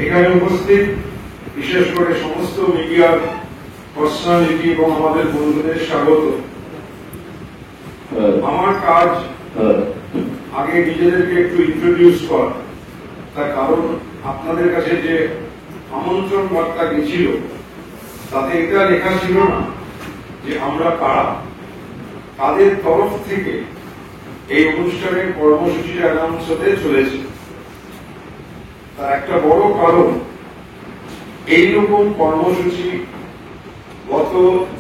এখানে উপস্থিত বিশেষ করে সমস্ত মিডিয়ার পার্সোনালিটি এবং আমাদের বন্ধুদের স্বাগত। আমার কাজ আগে নিজেদেরকে একটু ইন্ট্রোডিউস করা, তার কারণ আপনাদের কাছে যে আমন্ত্রণ বার্তা গেছিল তাতে এটা লেখা ছিল না যে আমরা কারা, তাদের তরফ থেকে এই অনুষ্ঠানের কর্মসূচির অ্যানাউন্স হতে চলেছে। তার একটা বড় কারণ, এইরকম কর্মসূচি গত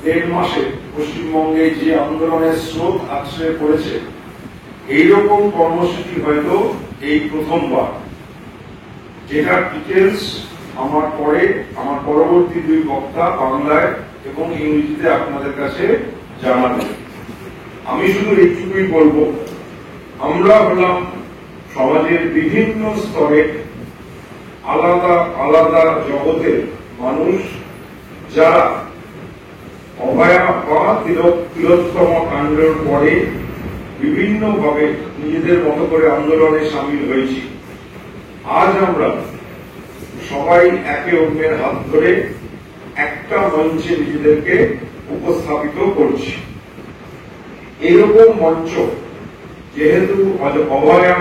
1.5 মাসে পশ্চিমবঙ্গে যে আন্দোলনের স্রোত আশ্রয় পড়েছে, এইরকম কর্মসূচি হয়তো এই প্রথমবার, যেটার ডিটেলস আমার পরবর্তী 2 বক্তা বাংলায় এবং ইংরেজিতে আপনাদের কাছে জানাবেন। আমি শুধু এইটুকুই বলবো, আমরা হলাম সমাজের বিভিন্ন স্তরে আলাদা আলাদা জগতের মানুষ, যারা অভয়া বা তিলোত্তম কাণ্ডের পরে বিভিন্নভাবে নিজেদের মতো করে আন্দোলনে সামিল হয়েছি। আজ আমরা সবাই একে অন্যের হাত ধরে একটা মঞ্চে নিজেদেরকে উপস্থাপিত করছি। এরকম মঞ্চ যেহেতু অভয়া,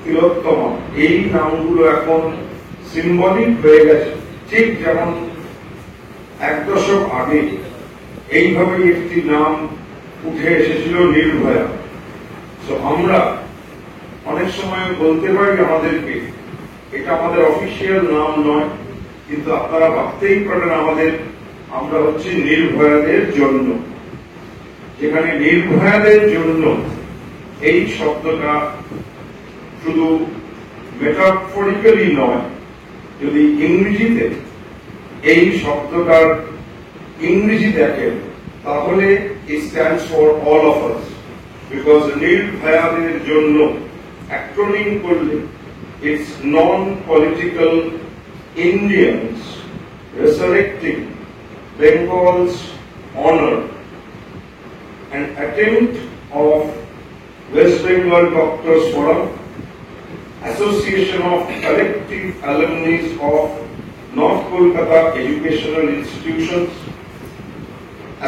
তিলোত্তম এই নামগুলো এখন সিম্বলিক হয়ে গেছে, ঠিক যেমন 1 দশক আগে এইভাবে একটি নাম উঠে এসেছিল নির্ভয়া। তো আমরা অনেক সময় বলতে পারি আমাদেরকে, এটা আমাদের অফিসিয়াল নাম নয়, কিন্তু আপনারা ভাবতেই পারেন আমরা হচ্ছে নির্ভয়াদের জন্য। যেখানে নির্ভয়াদের জন্য এই শব্দটা শুধু মেটাফরিক্যালি নয়, যদি ইংরেজিতে এই শব্দটার ইংরেজি দেখেন তাহলে it stands for all of us, because নির্ভয়াদের জন্য অ্যাক্রোনিম করলে it's non-political Indians resurrecting Bengal's honor, an attempt of West Bengal Doctors Forum, Association of Collective Alumni of North Kolkata Educational Institutions,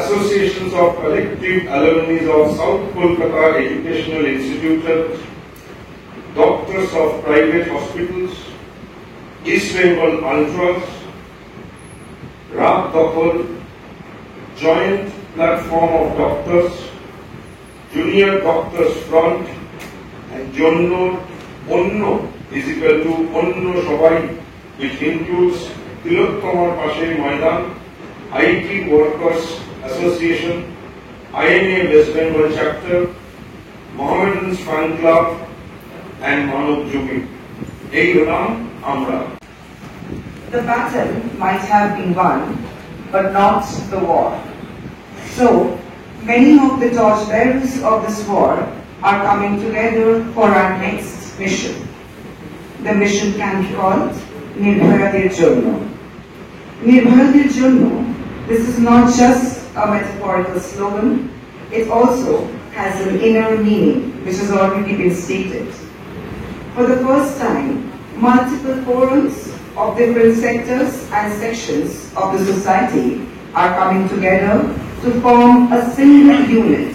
Associations of Collective Alumni of South Kolkata Educational Institutions, Doctors of Private Hospitals, East Bengal Ultras, Rab Dakhal, Joint Platform of Doctors, Junior Doctors Front, and Jonno Onno is equal to Onno Shobai, which includes Tilottomar Pashe Maidan, IT Workers Association, INA West Bengal Chapter, Mohammedans Fan Club, and Manav Jubi. Ei holam amra. The battle might have been won, but not the war. So, many of the torchbearers of this war are coming together for our next mission. The mission can be called Nirbhayader Jonno. Nirbhayader Jonno, this is not just a metaphorical slogan, it also has an inner meaning which has already been stated. For the first time, multiple forums of different sectors and sections of the society are coming together to form a single unit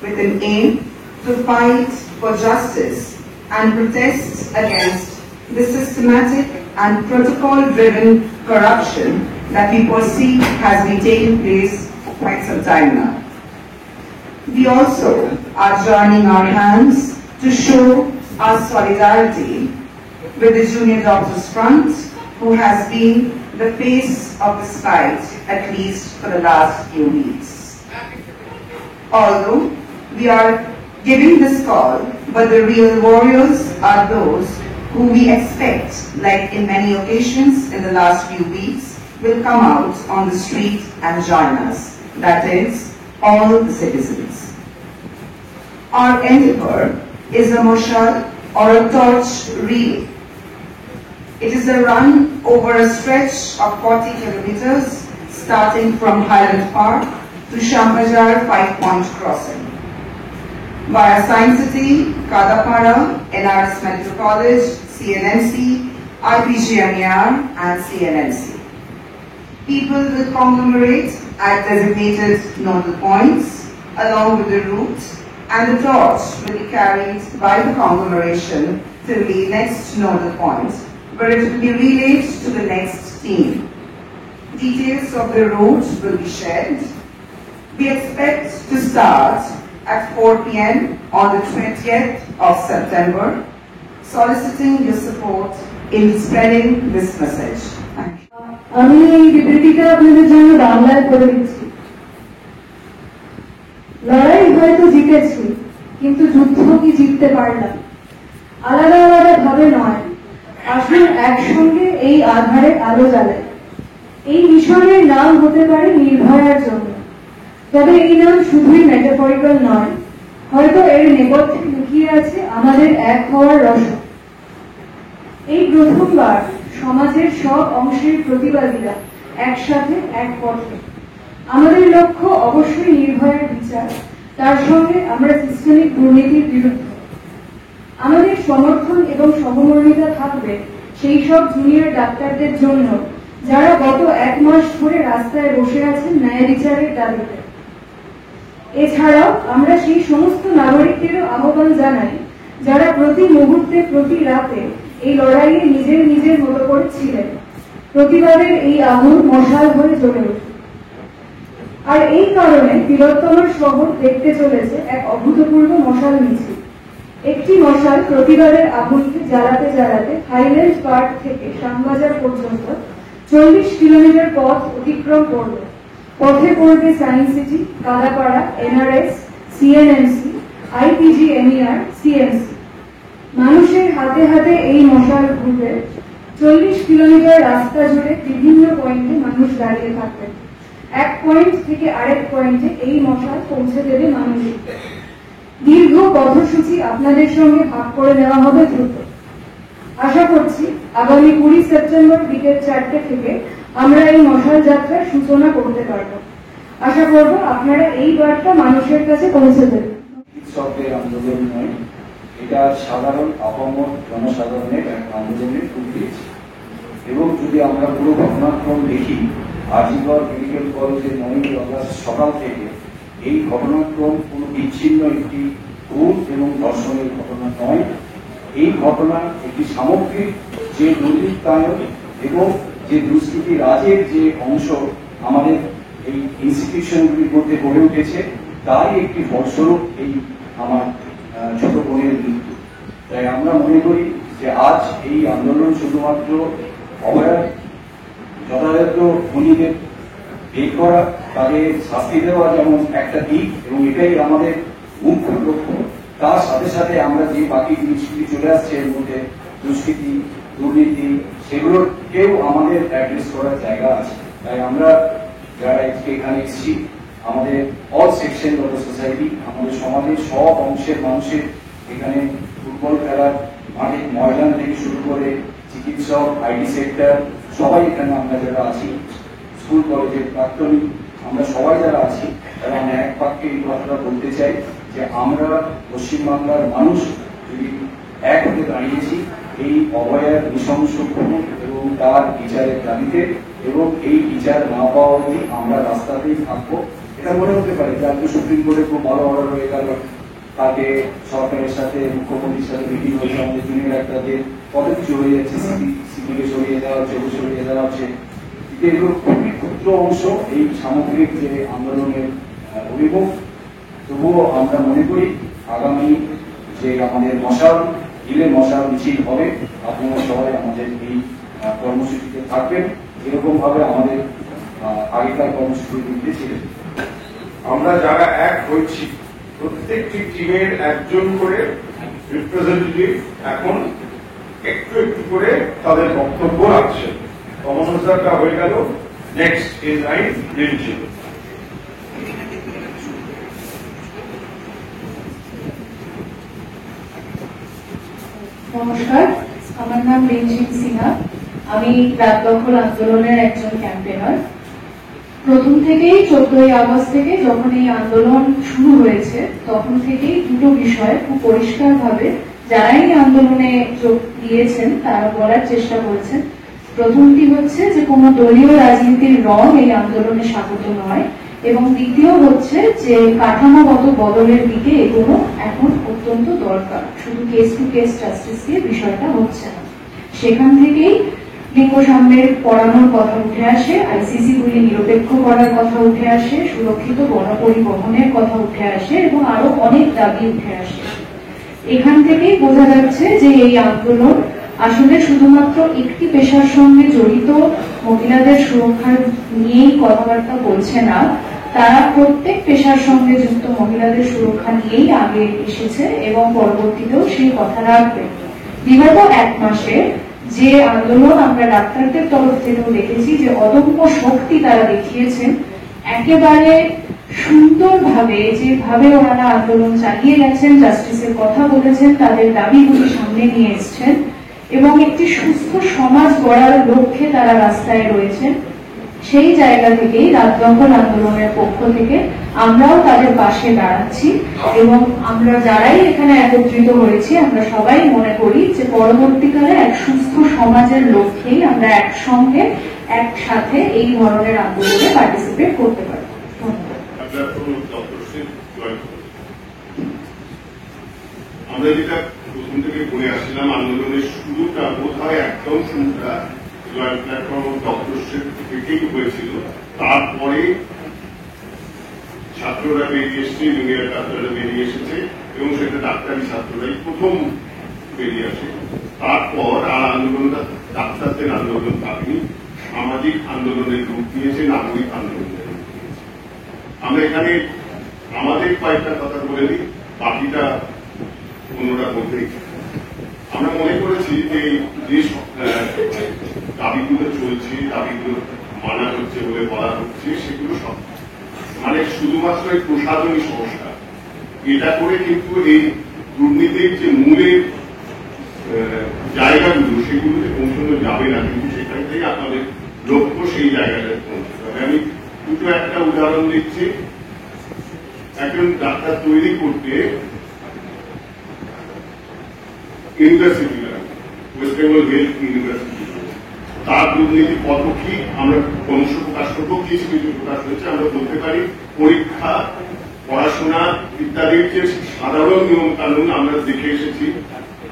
with an aim to fight for justice and protest against the systematic and protocol-driven corruption that we perceive has been taking place for quite some time now. We also are joining our hands to show our solidarity with the Junior Doctors Front, who has been the face of this fight at least for the last few weeks. Although we are giving this call, but the real warriors are those who we expect, like in many occasions in the last few weeks, will come out on the street and join us. That is, all the citizens. Our endeavor is a moshal or a torch relay. It is a run over a stretch of 40 kilometers starting from Highland Park to Shambhajar 5-point crossing. Via Science City, Kadapara, NRS Medical College, CNMC, RPGMER and CNMC. People will conglomerate at designated nodal points along with the route, and the torch will be carried by the conglomeration till the next nodal point, where it will be relayed to the next team. Details of the route will be shared. We expect to start at 4 p.m. on the 20th of September, soliciting your support in spreading this message. Thank you. আমি এই বিবৃতিটা আপনাদের জন্য বাংলায় করে দিচ্ছি। লড়াই হয়তো জিতেছি, কিন্তু যুদ্ধ কি জিততে পারলাম? আলাদা আলাদা ভাবে নয়, আসুন একসঙ্গে এই আধারে আলো জ্বালায়। এই মিশনের নাম হতে পারে নির্ভয়ার জন্য, তবে এই নাম শুধুই মেটাফরিক্যাল নয়, হয়তো এর নেপথ্যে লুকিয়ে আছে আমাদের এক হওয়ার রহস্য। এই প্রথমবার সমাজের সব অংশের প্রতিবাদীরা একসাথে এক পথে। আমাদের লক্ষ্য অবশ্যই নির্ভয়ার বিচার, তার সঙ্গে আমরা সিস্টেমিক দুর্নীতির বিরুদ্ধে। আমাদের সমর্থন এবং সহমর্মিতা থাকবে সেই সব জুনিয়র ডাক্তারদের জন্য যারা গত 1 মাস ধরে রাস্তায় বসে আছেন ন্যায় বিচারের দাবিতে। এছাড়াও আমরা সেই সমস্ত নাগরিকদেরও আহ্বান জানাই যারা প্রতি মুহূর্তে প্রতি রাতে এই লড়াইয়ে নিজের নিজের মতো করে ছিলেন। প্রতিবাদের এই আগুন মশাল হয়ে জ্বলে ওঠে। আর এই কারণে তিলোত্তমার শহর দেখতে চলেছে এক অভূতপূর্ব মশাল মিছিল। একটি মশাল প্রতিবাদের আগুনকে জ্বালাতে জ্বালাতে হাইল্যান্ড পার্ক থেকে শ্যামবাজার পর্যন্ত 40 কিলোমিটার পথ অতিক্রম করবে। পথে পড়বে science city, Kalapara, NRS, CNMC, IPGMER, CMC। মানুষের হাতে হাতে এই মশাল ঘুরবে। 40 কিলোমিটার রাস্তা জুড়ে বিভিন্ন পয়েন্টে মানুষ দাঁড়িয়ে থাকবেন। এক পয়েন্ট থেকে আরেক পয়েন্টে এই মশাল পৌঁছে দেবে মানুষকে। দীর্ঘ পথসূচি আপনাদের সঙ্গে ভাগ করে নেওয়া হবে দ্রুত। আশা করছি আগামী 20 সেপ্টেম্বর বিকেল 4টে থেকে আমরা এই মশাল যাত্রার সূচনা করতে পারব। আশা করব আপনারা এই বার্তা মানুষের কাছে পৌঁছে দেবেন। চিকিৎসকদের আন্দোলন নয়, এটা সাধারণ আপামর জনসাধারণের এক আন্দোলনের রূপ দিয়েছে। এবং যদি আমরা পুরো ঘটনাক্রম দেখি, আজিগর মেডিকেল কলেজের 9ই আগস্ট সকাল থেকে এই ঘটনাক্রম কোনো বিচ্ছিন্ন একটি খুন এবং ধর্ষণের ঘটনা নয়। এই ঘটনা একটি সামগ্রিক যে দুর্বৃত্তায়ন এবং যে দুষ্কৃতি রাজের যে অংশ আমাদের এই ইনস্টিটিউশনগুলির মধ্যে গড়ে উঠেছে, তাই একটি ফলস্বরূপ এই আমার ছোট বোনের মৃত্যু। তাই আমরা মনে করি যে আজ এই আন্দোলন শুধুমাত্র অভয়ার যথাযথ খুনিদের বের করা, তাদের শাস্তি দেওয়া যেমন একটা দিক, এবং এটাই আমাদের মুখ্য লক্ষ্য। তার সাথে সাথে আমরা যে বাকি জিনিসগুলি চলে আসছে এর মধ্যে, দুষ্কৃতি, দুর্নীতি, সেগুলোকেও আমাদের অ্যাড্রেস করার জায়গা আছে। তাই আমরা যারা এখানে এসেছি, আমাদের all section of the society, আমাদের সমাজের সব অংশের মানুষের এখানে ফুটবল খেলার মাঠে ময়দান থেকে শুরু করে চিকিৎসক, আইটি সেক্টর, সবাই এখানে আমরা যারা আছি, স্কুল কলেজের প্রাক্তনী, আমরা সবাই যারা আছি, তারা আমরা এক বাক্যে এই কথাটা বলতে চাই যে আমরা পশ্চিমবাংলার মানুষ যদি এক হতে দাঁড়িয়েছি এই অভয়ার নৃশংস খুন এবং তার বিচারের দাবিতে, এবং এই বিচার না পাওয়া অবধি আমরা রাস্তাতেই থাকবো। এটা মনে হতে পারে যে আজকে সুপ্রিম কোর্টে খুব ভালো অর্ডার হয়ে গেল, তাকে সরকারের সাথে মুখ্যমন্ত্রীর সাথে মিটিং হয়েছে, আমাদের জুনিয়র ডাক্তারদের কত কিছু হয়ে যাচ্ছে, সিপিকে সরিয়ে দেওয়া হচ্ছে, সরিয়ে দেওয়া হচ্ছে। এগুলো খুবই ক্ষুদ্র অংশ এই সামগ্রিক যে আন্দোলনের অভিমুখ। তবুও আমরা মনে করি আগামী যে আমাদের মশাল মিছিল হবে, আপনারা সবাই আমাদের এই কর্মসূচিতে থাকবেন। এরকম ভাবে আমাদের আগেকার কর্মসূচিগুলিতে ছিলেন। আমরা যারা এক হয়েছি, প্রত্যেকটি টিমের একজন করে রিপ্রেজেন্টেটিভ এখন একটু একটু করে তাদের বক্তব্য রাখছে। কমনসারটা হয়ে গেল, নেক্সট ইজ লাইন লিঞ্চিং। নমস্কার, আমার নাম রেঞ্জিং সিনহা। আমি রাত দখল আন্দোলনের একজন ক্যাম্পেনার। প্রথম থেকেই 14ই আগস্ট থেকে যখন এই আন্দোলন শুরু হয়েছে, তখন থেকেই দুটো বিষয় খুব পরিষ্কারভাবে যারাই আন্দোলনে যোগ দিয়েছেন তারা বলার চেষ্টা করেছেন। প্রথমটি হচ্ছে যে কোনো দলীয় রাজনীতির রং এই আন্দোলনে স্বাগত নয়, এবং দ্বিতীয় হচ্ছে যে কাঠামোগত বদলের দিকে এগুলো এখন অত্যন্ত দরকার, শুধু কেস টু কেস জাস্টিস দিয়ে বিষয়টা হচ্ছে না। সেখান থেকেই লিঙ্গ সাম্যের পড়ানোর কথা উঠে আসে, আইসিসি গুলি নিরপেক্ষ করার কথা উঠে আসে, সুরক্ষিত গণপরিবহনের কথা উঠে আসে এবং আরো অনেক দাবি উঠে আসে। এখান থেকেই বোঝা যাচ্ছে যে এই আন্দোলন আসলে শুধুমাত্র একটি পেশার সঙ্গে জড়িত মহিলাদের সুরক্ষার নিয়েই কথাবার্তা বলছে না, তারা প্রত্যেক পেশার সঙ্গে যুক্ত মহিলাদের সুরক্ষা নিয়েই আগে এসেছে এবং পরবর্তীতেও সেই কথা রাখবে। বিগত 1 মাসে যে আন্দোলন আমরা ডাক্তারদের তরফ থেকেও দেখেছি, যে অদম্য শক্তি তারা দেখিয়েছেন, একেবারে সুন্দরভাবে যেভাবে ওনারা আন্দোলন চালিয়ে গেছেন, জাস্টিসের কথা বলেছেন, তাদের দাবিগুলি সামনে নিয়ে এসছেন এবং একটি সুস্থ সমাজ গড়ার লক্ষ্যে তারা রাস্তায় রয়েছেন। সেই জায়গা থেকেই রাত দখল আন্দোলনের পক্ষ থেকে আমরাও তাদের পাশে দাঁড়াচ্ছি এবং আমরা যারাই এখানে একত্রিত হয়েছি আমরা সবাই মনে করি যে পরবর্তীকালে এক সুস্থ সমাজের লক্ষ্যেই আমরা একসঙ্গে একসাথে এই ধরনের আন্দোলনে পার্টিসিপেট করতে পারি। আমরা যেটা প্রথম থেকে বলে আসছিলাম, আন্দোলনের শুরুটা বোধ হয় একদম শুরুটা জয়েন্ট প্ল্যাটফর্ম ডক্টরশিপ থেকেই হয়েছিল। তারপরে ছাত্ররা বেরিয়ে এসছে, জুনিয়র ছাত্ররা বেরিয়ে এসেছে এবং সেটা ডাক্তারি ছাত্ররাই প্রথম বেরিয়ে আসে। তারপর আর আন্দোলনটা ডাক্তারদের আন্দোলন থাকেনি, সামাজিক আন্দোলনের রূপ নিয়েছে, নাগরিক আন্দোলনের রূপ নিয়েছে। আমরা এখানে আমাদের কয়েকটা কথা বলে দিই, বাকিটা অন্যরা বলতেই। আমরা মনে করেছি যে দাবিগুলো চলছে, দাবিগুলো মানা হচ্ছে বলে বলা হচ্ছে, সেগুলো সব মানে শুধুমাত্র এই প্রশাসনিক সমস্যা। এটা করে কিন্তু এই দুর্নীতির যে মূলের জায়গাগুলো সেগুলোতে পৌঁছানো যাবে না, কিন্তু সেখান থেকে আপনাদের লক্ষ্য সেই জায়গাটায় পৌঁছতে হবে। আমি দুটো একটা উদাহরণ দিচ্ছি। একজন ডাক্তার তৈরি করতে university West Bengal health university, তার দুর্নীতি কত কি আমরা অংশ প্রকাশ করবো, কিছু কিছু প্রকাশ হয়েছে। আমরা বলতে পারি পরীক্ষা, পড়াশোনা ইত্যাদির যে সাধারণ নিয়ম কানুন আমরা দেখে এসেছি।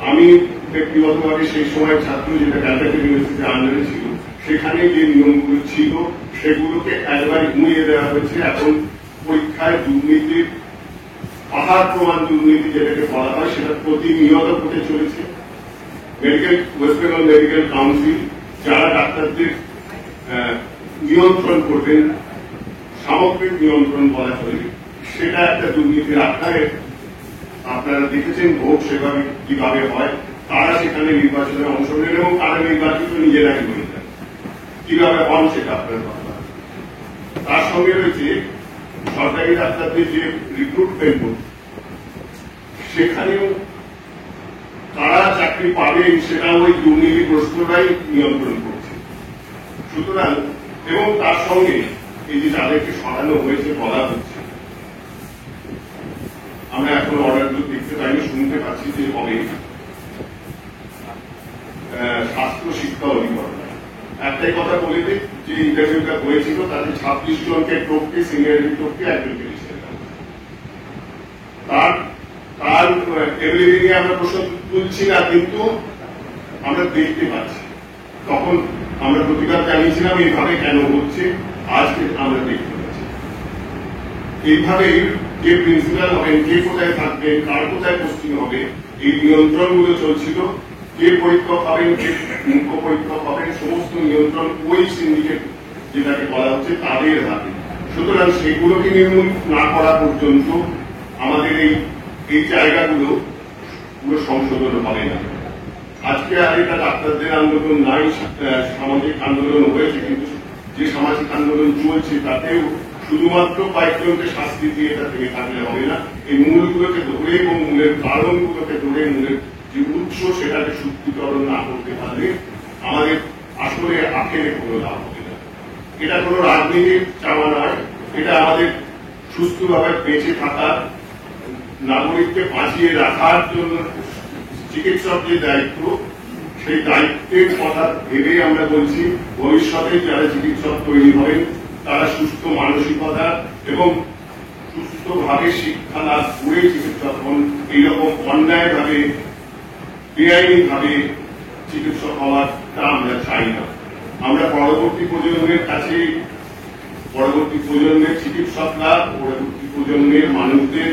আমি ব্যক্তিগতভাবে সেই সময় ছাত্র, যেটা ক্যালকাটা ইউনিভার্সিটির আন্ডারে ছিল, সেখানে যে নিয়মগুলো ছিল সেগুলোকে একবার ঘুরিয়ে দেওয়া হয়েছে। এখন পরীক্ষায় দুর্নীতির পাহাড় প্রমাণ দুর্নীতি যেটাকে বলা হয়, সেটা প্রতিনিয়ত ঘটে চলেছে। ওয়েস্ট বেঙ্গল মেডিকেল কাউন্সিল যারা ডাক্তারদের নিয়ন্ত্রণ করবেন, সামগ্রিক নিয়ন্ত্রণ বলা চলে, সেটা একটা দুর্নীতির আখ্যায়। আপনারা দেখেছেন ভোট সেভাবে কিভাবে হয়, তারা সেখানে নির্বাচনে অংশ নেন এবং তারা নির্বাচিত নিজেরাই হয়ে যায়। কিভাবে হন সেটা আপনার কথা। তার সঙ্গে রয়েছে সরকারি ডাক্তারদের যে রিক্রুটমেন্ট, সেখানেও কারা চাকরি পাবেন সেটা ওই দুর্নীতি প্রশ্নটাই নিয়ন্ত্রণ করছে। সুতরাং এবং তার সঙ্গে এই যে যাদেরকে সরানো হয়েছে বলা হচ্ছে, আমরা এখন অর্ডারগুলো দেখতে পাইনি, শুনতে পাচ্ছি যে হবে স্বাস্থ্য শিক্ষা অধিকরণ। একটাই কথা বলে দিই, যে ইন্টারভিউটা হয়েছিল তাতে 26 জনকে টপকে, সিনিয়রিটি টপকে একজনকে লিস্টে তার এবিলিটি নিয়ে আমরা প্রশ্ন তুলছি না, কিন্তু আমরা দেখতে পাচ্ছি। তখন আমরা প্রতিবাদ জানিয়েছিলাম এইভাবে কেন হচ্ছে, আজকে আমরা দেখতে পাচ্ছি। এইভাবে যে প্রিন্সিপাল হবেন, কে কোথায় থাকবেন, কার কোথায় পোস্টিং হবে, এই নিয়ন্ত্রণগুলো চলছিল। কে পরীক্ষক হবেন, কে মুখ্য পরীক্ষক হবেন, সমস্ত নিয়ন্ত্রণ ওই সিন্ডিকেট যেটাকে বলা হচ্ছে তাদের হাতে। সুতরাং সেগুলোকে নির্মূল না করা পর্যন্ত আমাদের এই জায়গাগুলো পুরো সংশোধন হবে না। আজকে আর এটা ডাক্তারদের আন্দোলন নাই, সামাজিক আন্দোলন হয়েছে, কিন্তু যে সামাজিক আন্দোলন চলছে তাতেও শুধুমাত্র কয়েকজনকে শাস্তি দিয়ে এটা থেকে থাকলে হবে না। এই মূলগুলোকে ধরে এবং মূলের কারণগুলোকে ধরে, মূলের যে উৎস সেটাকে সূত্রীকরণ না করতে পারলে আমাদের আসলে আখেরে কোনো লাভ হবে না। এটা কোনো রাজনীতির চাওয়া নয়, এটা আমাদের সুস্থভাবে বেঁচে থাকার, নাগরিককে বাঁচিয়ে রাখার জন্য চিকিৎসক যে দায়িত্ব, সেই দায়িত্বের কথা ভেবে আমরা বলছি ভবিষ্যতে যারা চিকিৎসক তৈরি হবেন তারা সুস্থ মানসিকতা এবং সুস্থভাবে শিক্ষা লাভ করে চিকিৎসক হন। এইরকম অন্যায়ভাবে বেআইনিভাবে চিকিৎসক হওয়াটা আমরা চাই না। আমরা পরবর্তী প্রজন্মের কাছে, পরবর্তী প্রজন্মের চিকিৎসকরা, পরবর্তী প্রজন্মের মানুষদের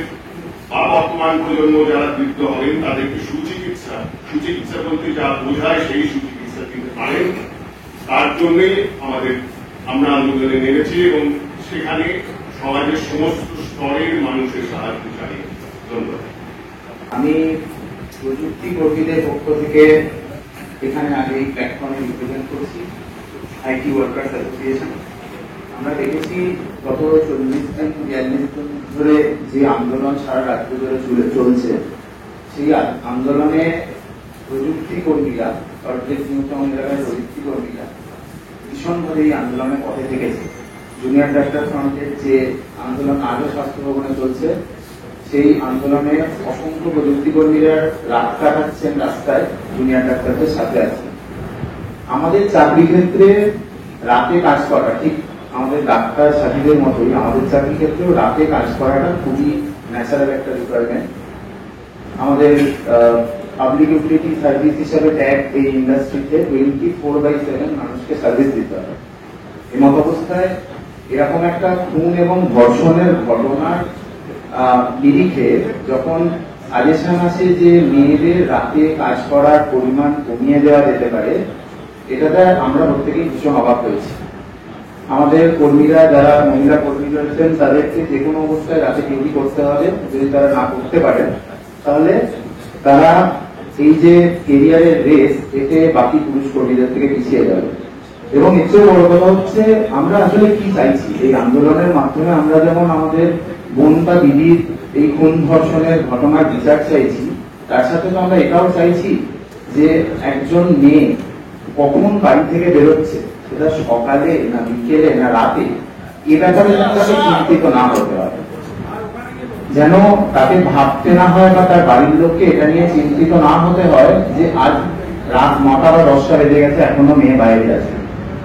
বা বর্তমান প্রজন্ম যারা বৃদ্ধ হবেন তাদেরকে সুচিকিৎসা বলতে যা বোঝায় সেই সুচিকিৎসা দিতে পারেন। তার জন্যই আমরা আন্দোলনে নেমেছি এবং সেখানে সমাজের সমস্ত স্তরের মানুষের সাহায্য চাই। ধন্যবাদ। আমি প্রযুক্তি কর্মীদের পক্ষ থেকে এখানে আগে এই প্ল্যাটফর্মে রিপ্রেজেন্ট করছি আইটি ওয়ার্কার্স অ্যাসোসিয়েশন। আমরা দেখেছি গত 40-42 দিন ধরে যে আন্দোলন সারা রাজ্য ধরে চলছে, সেই আন্দোলনে প্রযুক্তি কর্মীরা, কর্পোরেট নিউজ এলাকার প্রযুক্তি কর্মীরা ভীষণভাবে এই আন্দোলনের পথে থেকেছে। জুনিয়র ডাক্তার ফ্রন্টের যে আন্দোলন আজও স্বাস্থ্য ভবনে চলছে, সেই আন্দোলনে অসংখ্য প্রযুক্তি কর্মীরা রাত কাটাচ্ছেন রাস্তায়, জুনিয়র ডাক্তারদের সাথে আছেন। আমাদের চাকরি ক্ষেত্রে রাতে কাজ করা, ঠিক আমাদের ডাক্তার সাথীদের মতোই আমাদের চাকরি ক্ষেত্রেও রাতে কাজ করাটা খুবই ন্যাচারাল একটা রিকোয়ারমেন্ট। আমাদের পাবলিক ইউটিলিটি সার্ভিস হিসাবে ট্যাগ এই ইন্ডাস্ট্রিতে 24/7 মানুষকে সার্ভিস দিতে হবে। এই মত অবস্থায় এরকম একটা খুন এবং ধর্ষণের ঘটনার নিরিখে যখন সাজেশন আছে যে মেয়েদের রাতে কাজ করার পরিমাণ কমিয়ে দেওয়া যেতে পারে, এটাতে আমরা প্রত্যেকেই ভীষণ অবাক হয়েছি। আমাদের কর্মীরা, যারা মহিলা কর্মী রয়েছেন, তাদেরকে যে কোনো অবস্থায় রাতে ডিউটি করতে হবে। যদি তারা না করতে পারে তাহলে তারা এই যে কেরিয়ারের রেস, এতে বাকি পুরুষ কর্মীদের থেকে পিছিয়ে যাবে। এবং এর চেয়ে বড় কথা হচ্ছে, আমরা আসলে কি চাইছি এই আন্দোলনের মাধ্যমে? আমরা যেমন আমাদের বোন বা দিদির এই খুন ধর্ষণের ঘটনার বিচার চাইছি, তার সাথে তো আমরা এটাও চাইছি যে একজন মেয়ে কখন বাড়ি থেকে বেরোচ্ছে, সেটা সকালে না বিকেলে না রাতে, এ ব্যাপারে তাকে চিন্তিত না হতে হবে, যেন তাকে ভাবতে না হয় বা তার বাড়ির লোককে এটা নিয়ে চিন্তিত না হতে হয় যে আজ রাত 9টা বা 10টা বেজে গেছে, এখনো মেয়ে বাইরে আছে।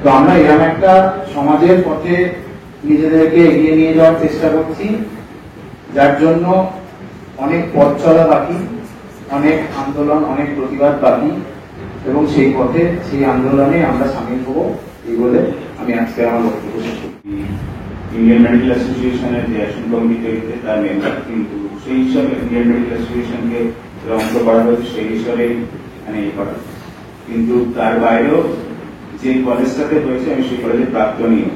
তো আমরা এরকম একটা সমাজের পথে নিজেদেরকে এগিয়ে নিয়ে যাওয়ার চেষ্টা করছি, যার জন্য অনেক পথ চলা বাকি, অনেক আন্দোলন, অনেক প্রতিবাদ বাকি, এবং সেই পথে, সেই আন্দোলনে আমরা সামিল হব, এই বলে আমি আজকে আমার বক্তব্য শেষ করছি। ইন্ডিয়ান মেডিকেল অ্যাসোসিয়েশনের যে অ্যাকশন কমিটি তৈরিতে তার মেম্বার, কিন্তু সেই হিসাবে ইন্ডিয়ান মেডিকেল অ্যাসোসিয়েশনকে অংশ করা হয়েছে সেই হিসাবেই মানে করা। কিন্তু তার বাইরেও যে কলেজটাতে হয়েছে, আমি সেই কলেজের প্রাক্তনীয়,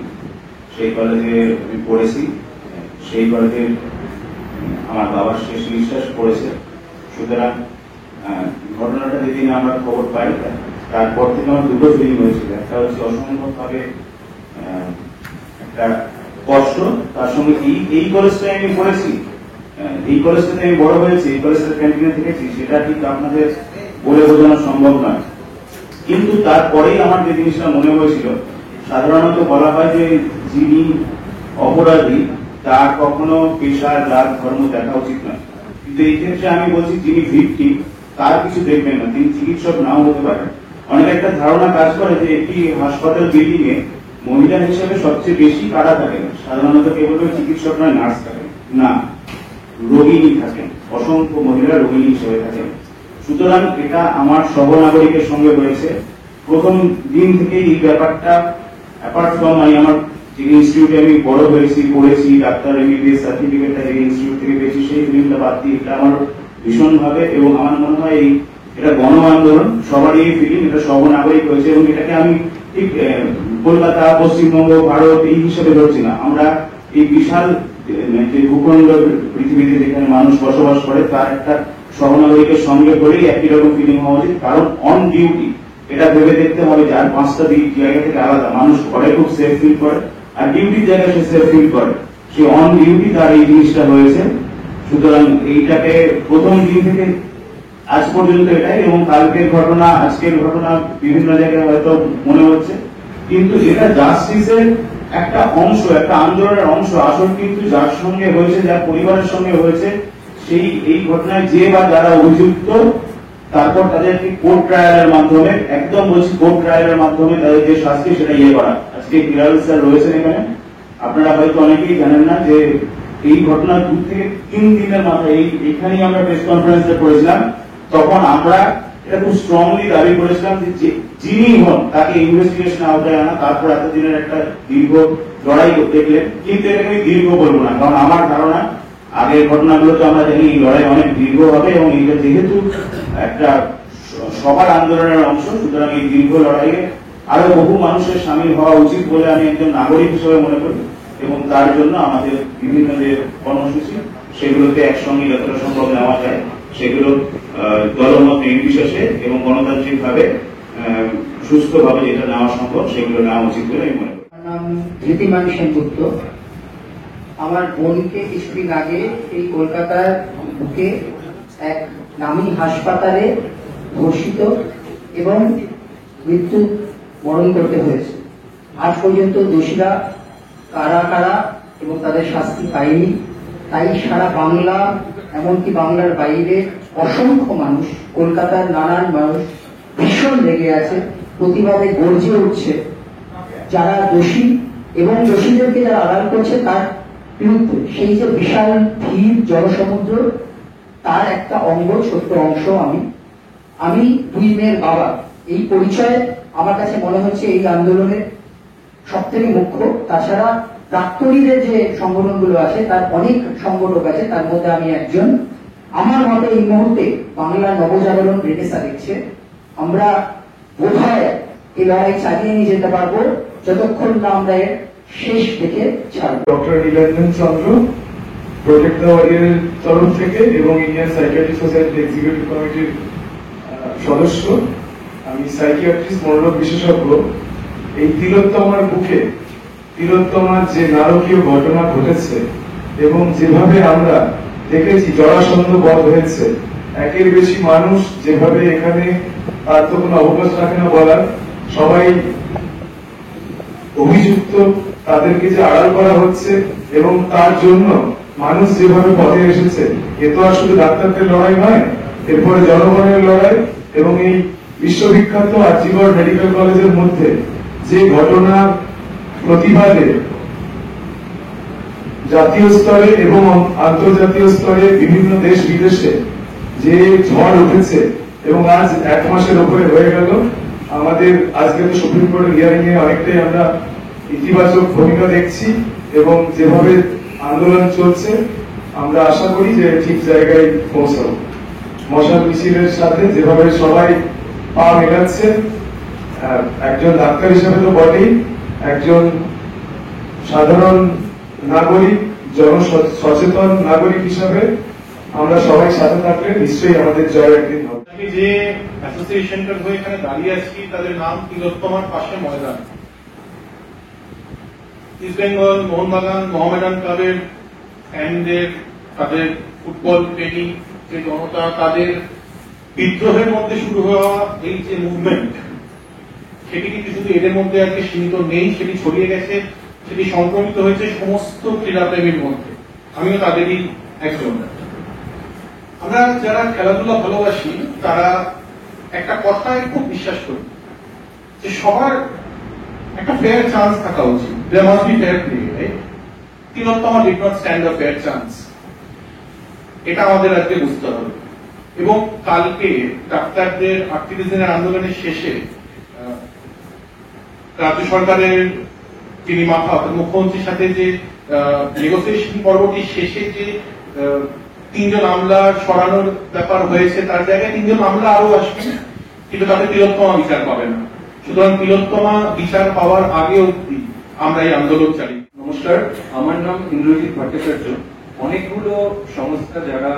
সেই কলেজে আমি পড়েছি, সেই কলেজে আমার বাবার শেষ নিঃশ্বাস পড়েছে। সুতরাং ঘটনাটা যেদিন আমরা খবর পাই, তারপর থেকে আমার দুটো ফিলিং হয়েছিল। একটা হচ্ছে অসম্ভবভাবে একটা কষ্ট, তার সঙ্গে এই কলেজটায় আমি পড়েছি, এই কলেজটাতে আমি বড় হয়েছি, এই কলেজটা ক্যান্টিনে থেকেছি, সেটা ঠিক আপনাদের বলে বোঝানো সম্ভব নয়। কিন্তু তারপরেই আমার যে জিনিসটা মনে হয়েছিল, সাধারণত বলা হয় যে যিনি অপরাধী তার কখনো পেশা, জাত, ধর্ম দেখা উচিত নয়, কিন্তু এই ক্ষেত্রে আমি বলছি যিনি ভিকটিম তার কিছু দেখবেন না, তিনি চিকিৎসক নাও হতে পারেন। অনেক একটা ধারণা কাজ করে যে একটি হাসপাতাল বিল্ডিং এ মহিলা হিসেবে সবচেয়ে বেশি কারা থাকেন, সাধারণত কেবল চিকিৎসক নয়, নার্স থাকেন না, রোগিনী থাকেন, অসংখ্য মহিলা রোগিনী হিসেবে থাকেন। সুতরাং এটা আমার সহনাগরিকের সঙ্গে হয়েছে প্রথম দিন থেকে। এই ব্যাপারটা অ্যাপার্ট ফ্রম আমার যে ইনস্টিটিউটে আমি বড় হয়েছি, পড়েছি, ডাক্তার এমবিবিএস সার্টিফিকেটটা যে ইনস্টিটিউট থেকে পেয়েছি, সেই ফিল্মটা বাদ দিয়ে এটা আমার ভীষণভাবে, এবং আমার মনে হয় এটা গণ আন্দোলন, সবারই এই ফিল্ম, এটা সহনাগরিক হয়েছে। এবং এটাকে আমি ঠিক কলকাতা, পশ্চিমবঙ্গ, ভারত এই হিসেবে ধরছি না। আমরা এই বিশাল যে ভূখণ্ড পৃথিবীতে যেখানে মানুষ বসবাস করে, তার একটা সহনাগরিকের সঙ্গে করেই একই রকম ফিলিং হওয়া উচিত। কারণ অন ডিউটি এটা ভেবে দেখতে হবে যে আর 5টা জায়গা থেকে আলাদা, মানুষ ঘরে খুব সেফ ফিল করে আর ডিউটির জায়গায় সে সেফ ফিল করে, সে অন ডিউটি তার এই জিনিসটা হয়েছে। সুতরাং এইটাকে প্রথম দিন থেকে আজ পর্যন্ত এটাই, এবং কালকের ঘটনা, আজকের ঘটনা বিভিন্ন জায়গায় হয়তো মনে হচ্ছে, কিন্তু এটা জাস্টিসের একটা অংশ, একটা আন্দোলনের অংশ। আসল কিন্তু যার সঙ্গে হয়েছে, যার পরিবারের সঙ্গে হয়েছে, সেই এই ঘটনায় যে বা যারা অভিযুক্ত তারপর তাদেরকে কোর্ট ট্রায়ালের মাধ্যমে, একদম বলছি কোর্ট ট্রায়ালের মাধ্যমে তাদের যে শাস্তি সেটা করা। আজকে বিরাল স্যার রয়েছেন এখানে, আপনারা হয়তো অনেকেই জানেন না যে এই ঘটনা 2 থেকে 3 দিনের মাথায় এখানেই আমরা প্রেস কনফারেন্সে করেছিলাম। তখন আমরা এটা খুব স্ট্রংলি দাবি করেছিলাম যে যিনি হন তাকে ইনভেস্টিগেশন আওতায় আনা, তারপর এতদিনের একটা দীর্ঘ লড়াই দেখলেন। কিন্তু এটাকে আমি দীর্ঘ বলবো না, কারণ আমার ধারণা আগের ঘটনাগুলো তো আমরা জানি এই লড়াই অনেক দীর্ঘ হবে, এবং এটা যেহেতু একটা সবার আন্দোলনের অংশ, সুতরাং এই দীর্ঘ লড়াইয়ে আরো বহু মানুষের সামিল হওয়া উচিত বলে আমি একজন নাগরিক হিসেবে মনে করি। এবং তার জন্য আমাদের বিভিন্ন যে কর্মসূচি সেগুলোতে একসঙ্গে যতটা সম্ভব নেওয়া যায় সেগুলো দলমত নির্বিশেষে এবং গণতান্ত্রিক ভাবে সুস্থভাবে যেটা নেওয়া সম্ভব সেগুলো নেওয়া উচিত বলে আমি মনে করি। আমার নাম ধৃতিমান সেনগুপ্ত। আমার বোনকে কিছুদিন আগে এই কলকাতার বুকে এক নামী হাসপাতালে ধর্ষিত এবং মৃত্যু বরণ করতে হয়েছে। আজ পর্যন্ত দোষীরা কারা কারা এবং তাদের শাস্তি পায়নি। তাই সারা বাংলা, এমনকি বাংলার বাইরে অসংখ্য মানুষ, কলকাতার নানান মানুষ ভীষণ লেগে আছে, প্রতিবাদে গর্জে উঠছে। যারা দোষী এবং দোষীদেরকে যারা আড়াল করছে তার বিরুদ্ধে সেই যে বিশাল ভিড় জনসমুদ্র, তার একটা ছোট্ট অংশ আমি 2 মেয়ের বাবা। এই পরিচয় আমার কাছে মনে হচ্ছে এই আন্দোলনের সব থেকে মুখ্য। তাছাড়া ডাক্তারিদের যে সংগঠনগুলো আছে তার অনেক সংগঠক আছে, তার মধ্যে আমি একজন। আমার মতে এই মুহূর্তে বাংলা নবজাগরণ রেনেসা দেখছে। আমরা বোধহয় এই লড়াই চালিয়ে নিয়ে যেতে পারবো যতক্ষণ না আমরা এর শেষ থেকে ছাড়ব। Doctor Nilanjan Chandra, protect the warrior তরফ থেকে এবং ইন্ডিয়ান সাইকিয়াট্রি সোসাইটি এক্সিকিউটিভ কমিটির সদস্য। আমি সাইকিয়াট্রিস্ট, মনোরোগ বিশেষজ্ঞ। এই তিলোত্তমার বুকে তিলোত্তমার যে নারকীয় ঘটনা ঘটেছে এবং যেভাবে আমরা দেখেছি জরাসন্ধ বধ হয়েছে, একের বেশি মানুষ যেভাবে এখানে তার তো কোনো অবকাশ রাখে না বলার, সবাই অভিযুক্ত, তাদেরকে যে আড়াল করা হচ্ছে এবং তার জন্য মানুষ যেভাবে পথে এসেছে, এ তো আর শুধু ডাক্তারদের লড়াই নয়, এরপরে জনগণের লড়াই। এবং এই বিশ্ববিখ্যাত আরজিকর মেডিকেল কলেজের মধ্যে যে ঘটনা প্রতিবাদে জাতীয় স্তরে এবং আন্তর্জাতিক স্তরে বিভিন্ন দেশ বিদেশে যে ঝড় উঠেছে এবং আজ 1 মাসের উপরে হয়ে গেল, আমাদের আজকে তো সুপ্রিম কোর্টের হিয়ারিং এ অনেকটাই আমরা ইতিবাচক ভূমিকা দেখছি এবং যেভাবে আন্দোলন চলছে আমরা আশা করি যে ঠিক জায়গায় পৌঁছাবো। মশাল মিছিলের সাথে যেভাবে সবাই পা মেলাচ্ছে, একজন ডাক্তার হিসেবে তো বটেই, একজন সাধারণ নাগরিক, জনসচেতন নাগরিক হিসাবে আমরা সবাই সাথে থাকলে নিশ্চয়ই আমাদের জয় একদিন হবে। আমি যে অ্যাসোসিয়েশনটার হয়ে এখানে দাঁড়িয়ে আছি তাদের নাম তিলোত্তমার পাশে ময়দান। ইস্ট বেঙ্গল মোহনবাগান মোহামেডান ক্লাবের ফ্যানদের, তাদের ফুটবল প্রেমী যে জনতা, তাদের বিদ্রোহের মধ্যে শুরু হওয়া এই যে মুভমেন্ট, সেটি কিন্তু শুধু এদের মধ্যে আজকে সীমিত নেই, সেটি ছড়িয়ে গেছে, সেটি সংক্রমিত হয়েছে সমস্ত ক্রীড়াপ্রেমীর মধ্যে। আমিও তাদেরই একজন। আমরা যারা খেলাধুলা ভালোবাসি তারা একটা কথায় খুব বিশ্বাস করি যে সবার একটা ফেয়ার চান্স থাকা উচিত। There must be fair play, right? Tilottama did not stand a fair chance, এটা আমাদের আজকে বুঝতে হবে। এবং কালকে ডাক্তারদের 38 দিনের আন্দোলনের শেষে রাজ্য সরকারের যিনি মাথা, মুখ্যমন্ত্রীর সাথে যে নেগোসিয়েশন পর্বটি শেষে যে 3 জন আমলা সরানোর ব্যাপার হয়েছে, তার জায়গায় 3 জন আমলা আরো আসবে, কিন্তু তাতে তিলোত্তমা বিচার পাবে না। সুতরাং তিলোত্তমা বিচার পাওয়ার আগে অবধি আমরা এই আন্দোলন চালিয়ে। নমস্কার, আমার নাম ইন্দ্রজিৎ ভট্টাচার্য। অনেকগুলো সংস্থা যারা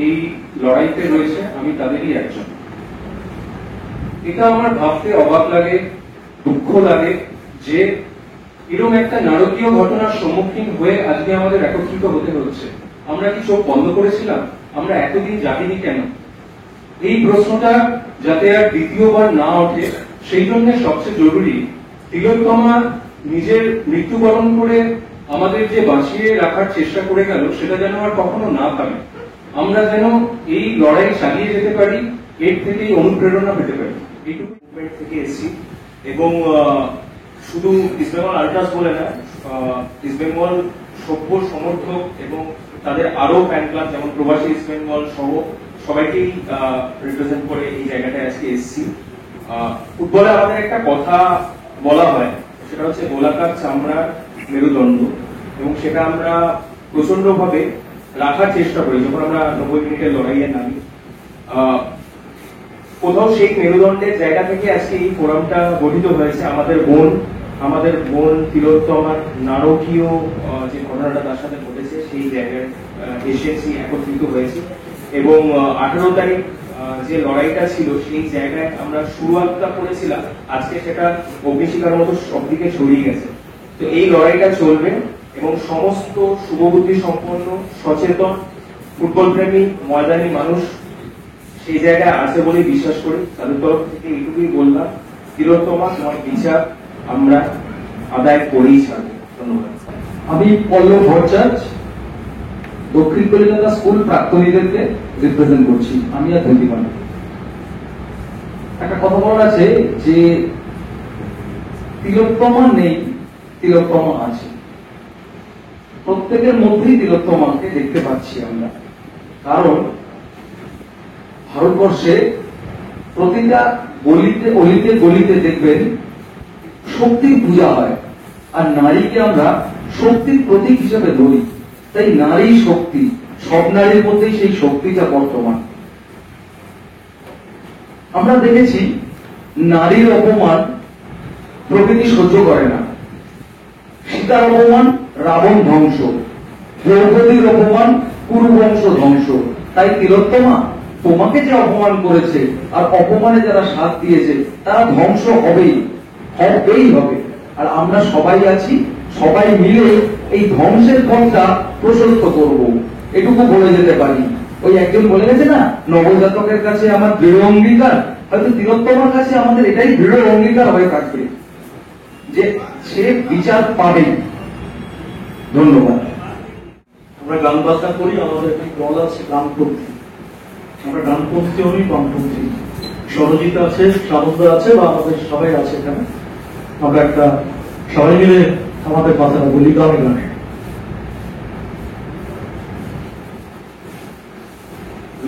এই লড়াইতে রয়েছে, আমি তাদেরই একজন। এটা আমার ভাবতে অবাক লাগে, দুঃখ লাগে যে এরকম একটা নারকীয় ঘটনার সম্মুখীন হয়ে আজকে আমাদের একত্রিত হতে হচ্ছে। আমরা কি চোখ বন্ধ করেছিলাম? আমরা এতদিন জানিনি কেন? এই প্রশ্নটা যাতে আর দ্বিতীয়বার না ওঠে সেই জন্য সবচেয়ে জরুরি তিলোত্তমা নিজের মৃত্যুবরণ করে আমাদের যে বাঁচিয়ে রাখার চেষ্টা করে গেল সেটা যেন আর কখনো না থামে। আমরা যেন এই লড়াই চালিয়ে যেতে পারি এর থেকেই অনুপ্রেরণা পেতে পারি। এইটুকু মুভমেন্ট থেকে এসেছি এবং শুধু ইস্ট বেঙ্গল আল্ট্রাস বলে না, ইস্ট বেঙ্গল সভ্য সমর্থক এবং তাদের আরো ফ্যান ক্লাব যেমন প্রবাসী ইস্ট বেঙ্গল সহ সবাইকেই রিপ্রেজেন্ট করে এই জায়গাটায় আজকে এসেছি। ফুটবলে আমাদের একটা কথা বলা হয়, সেটা হচ্ছে গোলাকার চামড়ার মেরুদণ্ড, এবং সেটা আমরা প্রচন্ড ভাবে রাখার চেষ্টা করি যখন আমরা 90 মিনিটের লড়াইয়ে নামি। কোথাও সেই মেরুদণ্ডের জায়গা থেকে আজকে এই ফোরামটা গঠিত হয়েছে। আমাদের বোন তিলোত্তমার নারকীয় যে ঘটনাটা তার সাথে ঘটেছে সেই জায়গায় এসেছি, একত্রিত হয়েছে এবং 18 তারিখ যে লড়াইটা ছিল সেই জায়গায় আমরা শুরুয়াতটা করেছিলাম, আজকে সেটা অগ্নিশিখার মতো সব দিকে ছড়িয়ে গেছে। তো এই লড়াইটা চলবে এবং সমস্ত শুভবুদ্ধি সম্পন্ন সচেতন ফুটবল প্রেমী ময়দানি মানুষ সেই জায়গায় আছে বলে বিশ্বাস করি। তাদের তরফ থেকে এইটুকুই বললাম, তিলোত্তমা তোমার বিচার আমরা আদায় করেই ছাড়বো। ধন্যবাদ। আমি পল্লব ভট্টাচার্য, দক্ষিণ কলকাতা স্কুল প্রাক্তনীদেরকে রিপ্রেজেন্ট করছি, আমি আর ধন্যবাদ। একটা কথা বলার আছে যে তিলোত্তমা নেই, তিলোত্তমা আছে। প্রত্যেকের মধ্যেই তিলোত্তমাকে দেখতে পাচ্ছি আমরা, কারণ ভারতবর্ষে প্রতিটা গলিতে অলিতে গলিতে দেখবেন শক্তির পূজা হয়, আর নারীকে আমরা শক্তির প্রতীক হিসেবে ধরি। তাই নারী শক্তি, সব নারীর মধ্যেই সেই শক্তিটা বর্তমান। আমরা দেখেছি নারীর অপমান প্রকৃতি সহ্য করে না। সীতার অপমান রাবণ ধ্বংস, দ্রৌপদীর অপমান কুরুবংশ ধ্বংস। তাই তিলোত্তমা তোমাকে যে অপমান করেছে আর অপমানে যারা সাথ দিয়েছে তারা ধ্বংস হবেই হবে। আর আমরা সবাই আছি, সবাই মিলে এই ধ্বংসের পথটা প্রশস্ত করব, এটুকু বলে যেতে পারি। ওই একজন বলে গেছে না, নবজাতকের কাছে আমার দৃঢ় অঙ্গীকার, হয়তো তিলোত্তমার কাছে আমাদের এটাই দৃঢ় অঙ্গীকার হয়ে থাকবে যে সে বিচার পাবেই। ধন্যবাদ। আমরা গান বাজনা করি, আমাদের একটি দল আছে গানপন্থী। আমরা গানপন্থী হই, বামপন্থী। সরজিৎ আছে, সানন্দ আছে, বা আমাদের সবাই আছে এখানে। আমরা একটা সবাই মিলে আমাদের কথাটা বলি গানে গানে।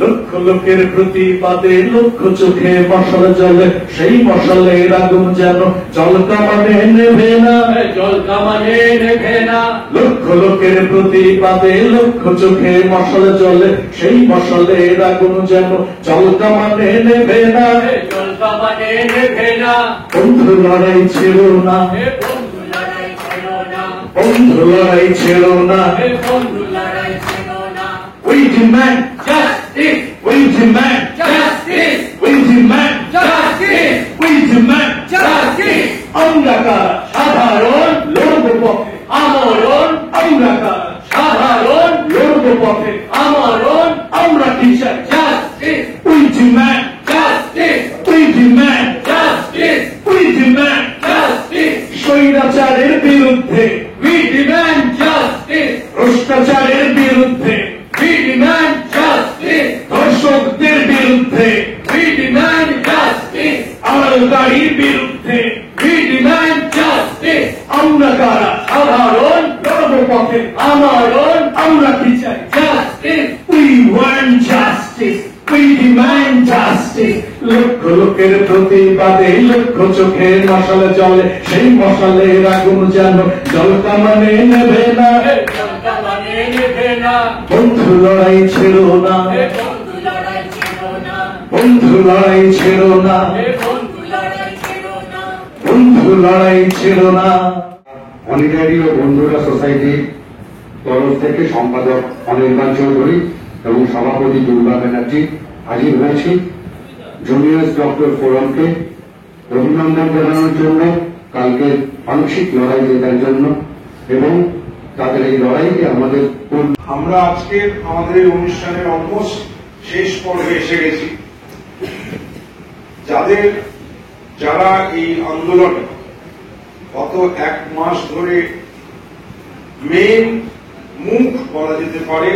লক্ষ লোকের প্রতিবাদে লক্ষ চোখে মশাল জ্বলে, সেই মশালের আগুন যেন জল কামানে নেভে না, জল কামানে নেভে না। লক্ষ লোকের প্রতিবাদে লক্ষ চোখে মশাল জ্বলে, সেই মশালের আগুন যেন জল কামানে নেভে না, জল কামানে নেভে না। বন্ধু লড়াই ছিল না, বন্ধু লড়াই ছিল না, বন্ধু লড়াই ছিল না, বন্ধু লড়াই ছিল না। We demand justice. We demand justice. We demand justice. We demand justice. আমরা কারা সাধারণ লড়ব পথে আমরণ, আমরা কারা সাধারণ লড়ব পথে আমরণ। আমরা কি চাই? Justice. We demand justice. We demand justice. We demand justice. স্বৈরাচারের বিরুদ্ধে we demand justice. ভ্রষ্টাচারের বিরুদ্ধে we demand justice. ধর্ষকদের বিরুদ্ধে we demand justice. আড়ালদারির বিরুদ্ধে we demand justice. আমরা কারা সাধারণ লড়ব পথে আমরণ, আমরা কি চাই? Justice. We want justice. We demand justice. লক্ষ লোকের প্রতিবাদে লক্ষ চোখের মশালে জ্বলে, সেই মশালের আগুন যেন জল কামানে নেভে না, জল কামানে নেভে না। বন্ধু লড়াই ছিল না, বন্ধু লড়াই ছিল না, বন্ধু লড়াই ছিল না, বন্ধু লড়াই ছিল না, বন্ধু লড়াই ছিল না। অনিটারি ও বন্ধুরা সোসাইটির তরফ থেকে সম্পাদক অনির্বাণ চৌধুরী এবং সভাপতি দুর্গা ব্যানার্জি হাজির হয়েছি জুনিয়র্স ডক্টর ফোরামকে অভিনন্দন জানানোর জন্য, কালকে আংশিক লড়াই জেতার জন্য এবং তাদের এই লড়াইকে আমাদের। আমরা আজকে আমাদের এই অনুষ্ঠানের অলমোস্ট শেষ পর্বে এসে গেছি। যারা এই আন্দোলনে গত 1 মাস ধরে মেন মুখ বলা যেতে পারে,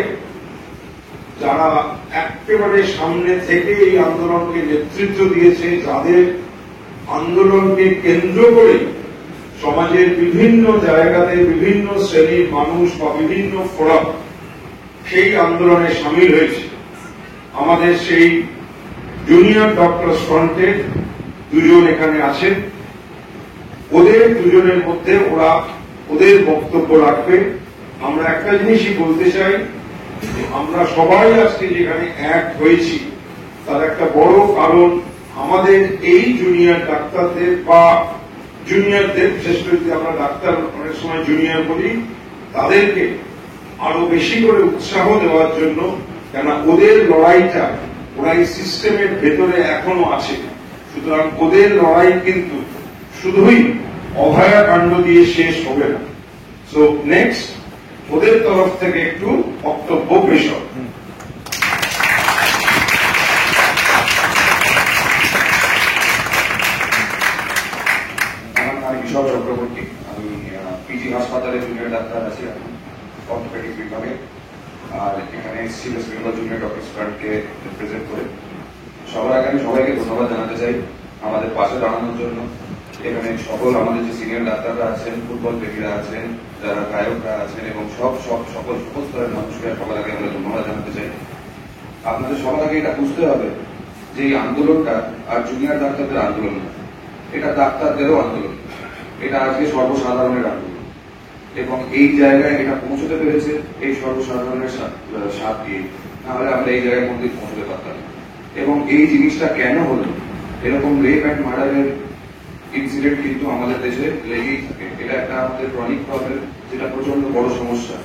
যারা একেবারে সামনে থেকে এই আন্দোলনকে নেতৃত্ব দিয়েছে, যাদের আন্দোলনকে কেন্দ্র করে সমাজের বিভিন্ন জায়গাতে বিভিন্ন শ্রেণীর মানুষ বা বিভিন্ন ফোরাম সেই আন্দোলনে সামিল হয়েছে। আমাদের সেই জুনিয়র ডক্টর ফ্রন্টের দুজন এখানে আছেন, ওদের দুজনের মধ্যে ওরা ওদের বক্তব্য রাখবে। আমরা একটা জিনিসই বলতে চাই, আমরা সবাই আজকে যেখানে এক হয়েছি তার একটা বড় কারণ আমাদের এই জুনিয়র ডাক্তারদের বা জুনিয়রদের, বিশেষ করে যদি আমরা ডাক্তার অনেক সময় জুনিয়র বলি, তাদেরকে আরো বেশি করে উৎসাহ দেওয়ার জন্য, কেন ওদের লড়াইটা ওরা এই সিস্টেমের ভেতরে এখনো আছে। সুতরাং ওদের লড়াই কিন্তু শুধুই অভয়াকাণ্ড দিয়ে শেষ হবে না। সো নেক্সট ওদের তরফ থেকে একটু বক্তব্য পেশ হবে। আমার নাম বিশাল চক্রবর্তী, আমি পিজি হাসপাতালে জুনিয়র ডাক্তার আছি এখন অর্থোপেডিক বিভাগে, আর এখানে এসেছি ওয়েস্ট বেঙ্গল জুনিয়র ডক্টর ফ্রন্টকে রিপ্রেজেন্ট করে। সবার আগে আমি সবাইকে ধন্যবাদ জানাতে চাই আমাদের পাশে দাঁড়ানোর জন্য। এখানে সকল আমাদের যে সিনিয়র ডাক্তাররা আছেন, ফুটবল প্রেমীরা আছেন, যারা গায়করা আছেন এবং সকল স্তরের মানুষকে সবার আগে আমরা ধন্যবাদ জানাতে চাই। আপনাদের সবার আগে এটা বুঝতে হবে যে এই আন্দোলনটা আর জুনিয়র ডাক্তারদের আন্দোলন না, এটা ডাক্তারদেরও আন্দোলন, এটা আজকে সর্বসাধারণের আন্দোলন এবং এই জায়গায় এটা পৌঁছতে পেরেছে এই সর্বসাধারণের সাথ দিয়ে, নাহলে আমরা এই জায়গায় মধ্যে পৌঁছতে পারতাম। এবং এই জিনিসটা কেন হলো, এরকম রেপ অ্যান্ড মার্ডারের ইনসিডেন্ট কিন্তু আমাদের দেশে লেগেই থাকে। এটা একটা আমাদের ক্রনিক প্রবলেম, যেটা প্রচন্ড বড় সমস্যা।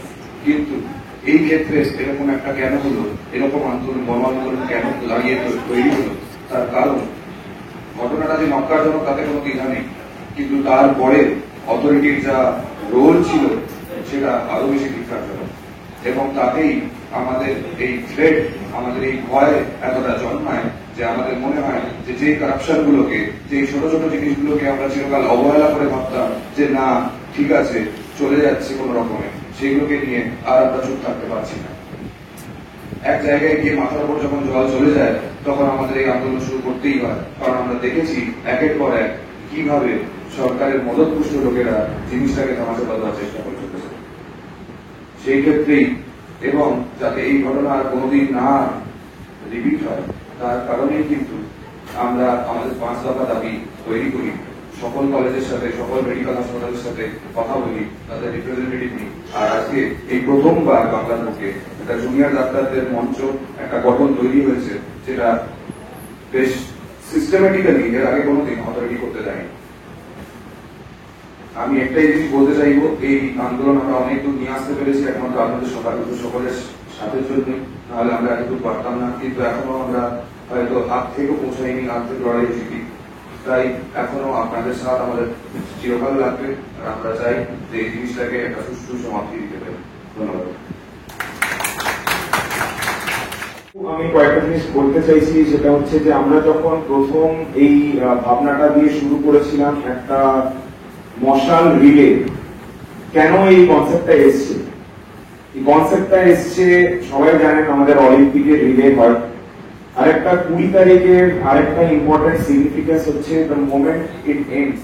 কিন্তু এই ক্ষেত্রে এরকম একটা কেন হলো, এরকম আন্দোলন গণ আন্দোলন কেন দাঁড়িয়ে তৈরি হলো, তার কারণ ঘটনাটা যে মক্কারজনক তাতে কোনো দ্বিধা নেই, কিন্তু তারপরে অথরিটির যা রোল ছিল সেটা আরো বেশি ধিক্কারজনক এবং তাতেই আমাদের এই থ্রেট, আমাদের এই ভয় এতটা জন্মায় যে আমাদের মনে হয় যে কারাপশন গুলোকে, যে ছোট ছোট জিনিসগুলোকে আমরা চিরকাল অবহেলা করে ভাবতাম যে না ঠিক আছে চলে যাচ্ছে কোন রকমে, সেগুলোকে নিয়ে আর আমরা চুপ থাকতে পারছি না। এক জায়গায় গিয়ে মাথার উপর যখন জল চলে যায় তখন আমাদের এই আন্দোলন শুরু করতেই হয়, কারণ আমরা দেখেছি একের পর এক কিভাবে সরকারের মদতপুষ্ট লোকেরা জিনিসটাকে ধামাচাপা দেওয়ার চেষ্টা করে চলেছে। সেই ক্ষেত্রেই এবং যাতে এই ঘটনা আর কোনোদিন না রিপিট হয় তার কারণেই কিন্তু আমরা আমাদের 5 দফা দাবি তৈরি করি, সকল কলেজের সাথে, সকল মেডিকেল হাসপাতালের সাথে কথা বলি, তাদের রিপ্রেজেন্টেটিভ নিই। আর আজকে এই প্রথমবার বাংলার বুকে একটা জুনিয়র ডাক্তারদের মঞ্চ একটা গঠন তৈরি হয়েছে, যেটা বেশ সিস্টেমেটিক্যালি এর আগে কোনোদিন অথরিটি করতে দেয়নি। আমি একটাই জিনিস বলতে চাইবো, এই আন্দোলন আমরা অনেক দূর নিয়ে আসতে পেরেছি একমাত্র আপনাদের সকলের সাথে জন্য, নাহলে আমরা এতদূর পারতাম না। কিন্তু এখনো আমরা হয়তো হাত থেকেও পৌঁছাইনি, হাত থেকে লড়াই শিখি, তাই এখনো আপনাদের সাথ আমাদের চিরকাল লাগবে। আর আমরা চাই যে এই জিনিসটাকে একটা সুষ্ঠু সমাপ্তি দিতে পারি। ধন্যবাদ। আমি কয়েকটা জিনিস বলতে চাইছি, সেটা হচ্ছে যে আমরা যখন প্রথম এই ভাবনাটা দিয়ে শুরু করেছিলাম একটা মশাল রিলে, কেন এই কনসেপ্টটা এসছে? এই কনসেপ্টটা এসছে সবাই জানেন আমাদের অলিম্পিকের রিলে হয়, আরেকটা 20 তারিখের আরেকটা ইম্পর্টেন্ট সিগনিফিকেন্স হচ্ছে the moment it ends,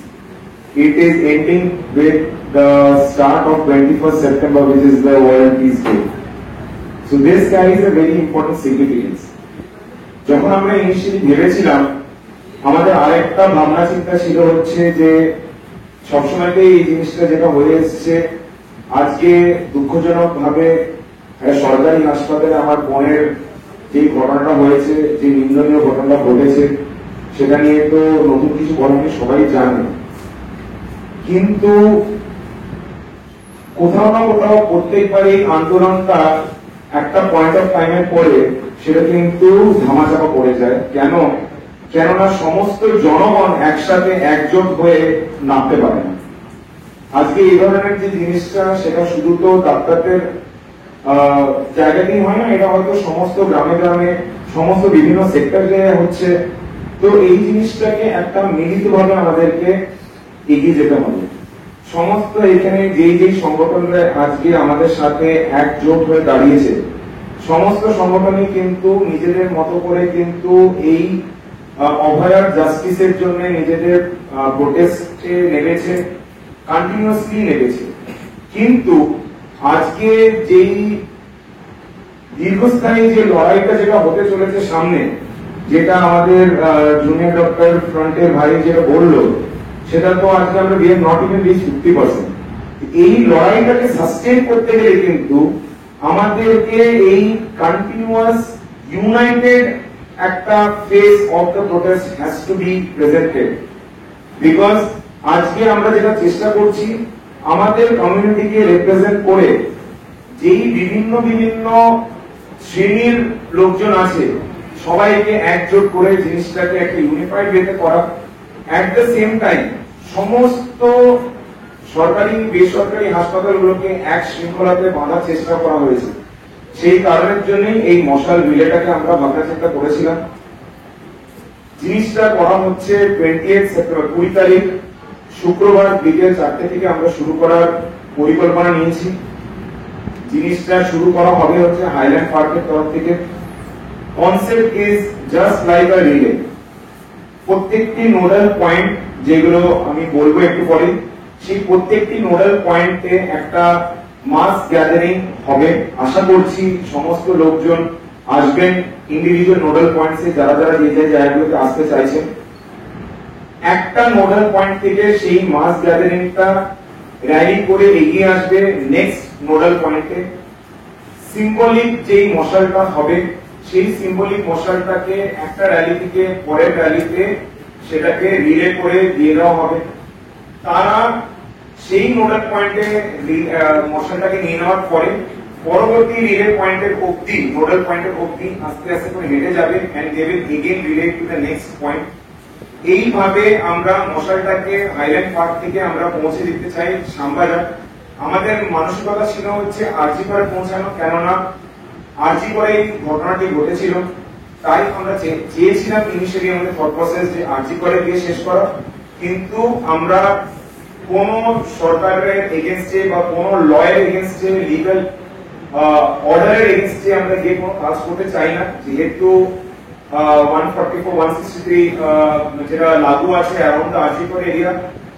it is ending with the start of 21st September, which is the World Peace Day. So this carries a very important significance. যখন আমরা ইনিশিয়ালি ভেবেছিলাম, আমাদের আরেকটা ভাবনা চিন্তা ছিল হচ্ছে যে সবসময় এই জিনিসটা যেটা হয়ে এসছে, আজকে দুঃখজনক ভাবে সরকারি হাসপাতালে আমার বোনের যে ঘটনাটা হয়েছে, যে নিন্দনীয় ঘটনাটা ঘটেছে, সেটা নিয়ে তো নতুন কিছু বলেনি, সবাই জানে। কিন্তু কোথাও না কোথাও প্রত্যেকবার এই আন্দোলনটা একটা পয়েন্ট অফ টাইমের পরে সেটা কিন্তু ধামাচাপা পড়ে যায়। কেননা সমস্ত জনগণ একসাথে একজোট হয়ে নামতে পারে না। আজকে এই ধরনের যে জিনিসটা, সেটা শুধু তো ডাক্তারদের জায়গাতেই হয় না, এটা হয়তো সমস্ত গ্রামে গ্রামে, সমস্ত বিভিন্ন সেক্টরে হচ্ছে। তো এই জিনিসটাকে একটা মিলিতভাবে আমাদেরকে এগিয়ে যেতে হবে। সমস্ত এখানে যেই সংগঠনরা আজকে আমাদের সাথে একজোট হয়ে দাঁড়িয়েছে, সমস্ত সংগঠনই কিন্তু নিজেদের মতো করে কিন্তু এই অভয়ার জাস্টিসের জন্য নিজেদের প্রোটেস্টে নেমেছে, কন্টিনিউয়াসলি নেমেছে। কিন্তু আজকে যেই দীর্ঘস্থায়ী যে লড়াইটা যেটা হতে চলেছে সামনে, যেটা আমাদের জুনিয়র ডক্টর ফ্রন্টের ভাই যেটা বললো, সেটা তো আজকে আমরা we have not even reached 50%। এই লড়াইটাকে সাস্টেন করতে গেলে কিন্তু আমাদেরকে এই কন্টিনিউয়াস ইউনাইটেড একটা face of the protest has to B presented. Because আজকে আমরা যেটা চেষ্টা করছি আমাদের কমিউনিটিকে রিপ্রেজেন্ট করে যেই বিভিন্ন বিভিন্ন শ্রেণীর লোকজন আছে সবাইকে একজোট করে জিনিসটাকে একটা ইউনিফাইড ওয়েতে করা, এট দ্য সেম টাইম সমস্ত সরকারি বেসরকারি হাসপাতালগুলোকে এক শৃঙ্খলাতে বাঁধার চেষ্টা করা হয়েছে। সেই কারণের জন্যই এই মশাল রিলেটাকে আমরা ভাবনা চিন্তা করেছিলাম। জিনিসটা করা হচ্ছে 28 সেপ্টেম্বর 20 তারিখ শুক্রবার বিকেল 4টে থেকে আমরা শুরু করার পরিকল্পনা নিয়েছি। জিনিসটা শুরু করা হবে হচ্ছে হাইল্যান্ড পার্কের তরফ থেকে। Concept is just like a relay. প্রত্যেকটি নোডাল পয়েন্ট যেগুলো আমি বলবো একটু পরে, সেই প্রত্যেকটি নোডাল পয়েন্টে একটা মাস গ্যাদারিং হবে। আশা করছি সমস্ত লোকজন আসবেন ইন্ডিভিজুয়াল নোডাল পয়েন্টসে, যারা যারা যে যে জায়গাগুলোতে আসতে চাইছেন। একটা নোডাল পয়েন্ট থেকে সেই মাস গ্যাদারিংটা র্যালি করে এগিয়ে আসবে নেক্সট নোডাল পয়েন্টে। সিম্বলিক যেই মশালটা হবে সেই সিম্বলিক মশালটাকে একটা র্যালি থেকে পরের র্যালিতে সেটাকে রিলে করে দিয়ে দেওয়া হবে। তারা সেই নোডাল পয়েন্টে মশালটাকে নিয়ে নেওয়ার পরে পরবর্তী রিলে পয়েন্টের অবধি, নোডাল পয়েন্টের অবধি আস্তে আস্তে করে হেঁটে যাবে and they will again relay to the next point. এইভাবে আমরা মশালটাকে হাইল্যান্ড পার্ক থেকে আমরা পৌঁছে দিতে চাই শ্যামবাজার। আমাদের মানসিকতা ছিল হচ্ছে আরজি করে পৌঁছানো, কেননা আরজি করে এই ঘটনাটি ঘটেছিল, তাই আমরা চেয়েছিলাম ইনিশিয়ালি আমাদের থট প্রসেস যে আরজি করে দিয়ে শেষ করা। কিন্তু আমরা কোন সরকারের এগেনস্টে বা কোন লয়ের এগেনস্টে, লিগাল অর্ডারের এগেনস্টে আমরা গিয়ে কোনো কাজ করতে চাই না, যেহেতু 144-163 যেটা লাগু আছে অ্যারাউন্ড দ্য আরজিকর এরিয়া।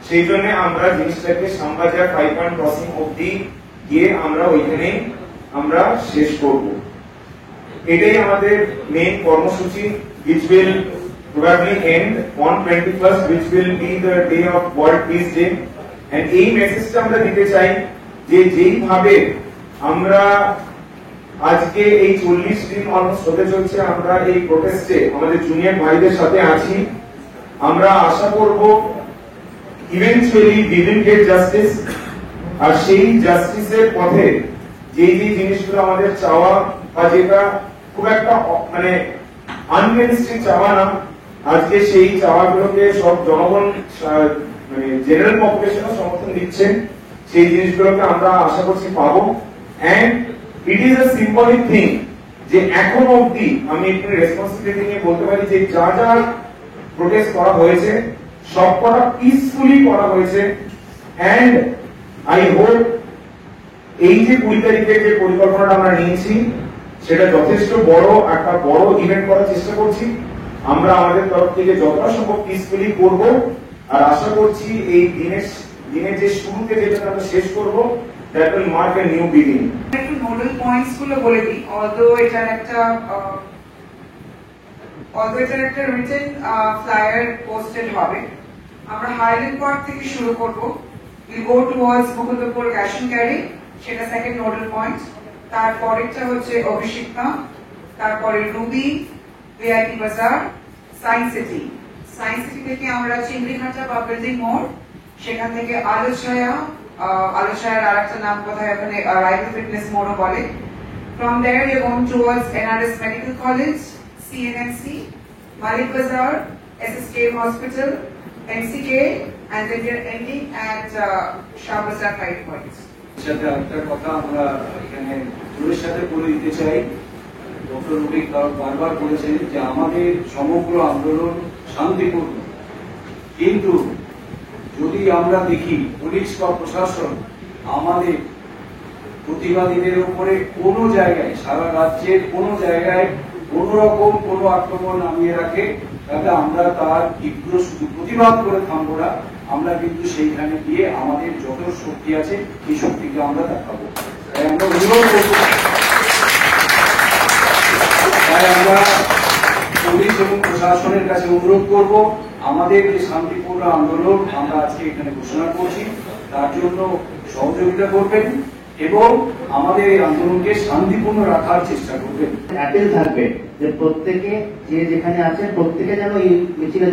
সেই জন্য আমরা জিনিসটাকে শ্যামবাজার 5 পয়েন্ট ক্রসিং অবধি গিয়ে আমরা ওইখানে আমরা শেষ করব। এটাই আমাদের মেইন কর্মসূচি, which will probably end on 21st, which will be the day of World Peace Day। and এই মেসেজটা আমরা দিতে চাই যে যেইভাবে আমরা আজকে এই 40 দিন অলমোস্ট হতে চলছে আমরা এই প্রোটেস্টে আমাদের জুনিয়র ভাইদের সাথে আছি, আমরা আশা করব eventually we will get justice। আর সেই জাস্টিসের পথে যেই জিনিসগুলো আমাদের চাওয়া বা যেটা খুব একটা মানে আনরিয়ালিস্টিক চাওয়া না, আজকে সেই চাওয়াগুলোকে সব জনগণ মানে জেনারেল পপুলেশনও সমর্থন দিচ্ছে, সেই জিনিসগুলোকে আমরা আশা করছি পাবো। And it is a symbolic thing যে এখন অবধি আমি একটু রেসপন্সিবিলিটি নিয়ে বলতে পারি যে যা যা প্রোটেস্ট করা হয়েছে সবকটা পিসফুলি করা হয়েছে। এন্ড আই হোপ এই যে 20 তারিখের যে পরিকল্পনাটা আমরা নিয়েছি সেটা যথেষ্ট একটা বড় ইভেন্ট করার চেষ্টা করছি। আমরা আমাদের তরফ থেকে যতটা সম্ভব পিসফুলি করব, আর আশা করছি এই দিনের যে শুরুতে যেটা আমরা শেষ করব, that will mark a new beginning। একটু নোডাল পয়েন্টস গুলো বলে দিই। although এটার একটা রিটেন ফ্লায়ার পোস্টেড হবে। আমরা হাইল্যান্ড পার্ক থেকে শুরু করব, we'll go towards Mukundapur cash and carry, সেটা সেকেন্ড নোডাল পয়েন্ট। তারপরেরটা হচ্ছে অভিষিক্তা, তারপরে Ruby, VIP Bazar, Science City. Science City থেকে আমরা চিংড়িঘাটা বা বিল্ডিং মোড়, সেখান থেকে আলোছায়ার আর একটা নাম কোথায় ওখানে রাইফেল ফিটনেস মোড়ও বলে। From there we are going towards NRS Medical College, CNMC, Malik Bazar, SSK Hospital, MCK, and then we are ending at Shahbazar 5 points। সাথে একটা কথা আমরা এখানে জোরের সাথে বলে দিতে চাই, ডক্টর রুবিক বারবার বলেছেন যে আমাদের সমগ্র আন্দোলন শান্তিপূর্ণ, কিন্তু যদি আমরা দেখি পুলিশ বা প্রশাসন আমাদের প্রতিবাদীদের উপরে কোনো জায়গায়, সারা রাজ্যের কোনো জায়গায় কোন রকম কোনো আক্রমণ নামিয়ে রাখে, তাহলে আমরা তার তীব্র শুধু প্রতিবাদ করে থামবো না, আমরা কিন্তু সেইখানে গিয়ে আমাদের যত শক্তি আছে এই শক্তিকে আমরা দেখাবো। তাই আমরা অনুরোধ করবো, তাই আমরা পুলিশ এবং প্রশাসনের কাছে অনুরোধ করব, আমাদের যে শান্তিপূর্ণ আন্দোলন আমরা আজকে এখানে ঘোষণা করছি তার জন্য সহযোগিতা করবেন এবং আমাদের এই আন্দোলনকে শান্তিপূর্ণ রাখার চেষ্টা করবেন। অ্যাপেল থাকবে যে প্রত্যেকে যে যেখানে আছেন প্রত্যেকে যেন এই মিছিলে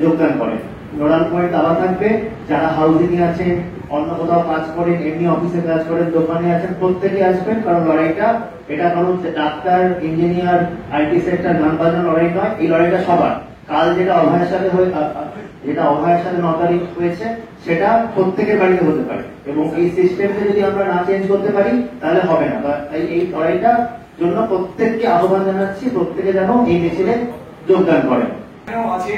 যোগদান করেন। নোডাল পয়েন্ট দেওয়া থাকবে, যারা হাউজিং এ আছেন, অন্য কোথাও কাজ করেন, এমনি অফিসে কাজ করেন, দোকানে আছেন, প্রত্যেকে আসবেন। কারণ লড়াইটা এটা কারণ ডাক্তার, ইঞ্জিনিয়ার, আইটি সেক্টর, গান বাজানোর লড়াই নয়, এই লড়াইটা সবার। কাল যেটা অভয়ের সাথে 9 তারিখ হয়েছে সেটা প্রত্যেকের বাড়িতে হতে পারে এবং এই সিস্টেমকে যদি আমরা না চেঞ্জ করতে পারি তাহলে হবে না। এই লড়াইটা জন্য প্রত্যেককে আহ্বান জানাচ্ছি, প্রত্যেকে যেন এই মিছিলে যোগদান করেন। আছে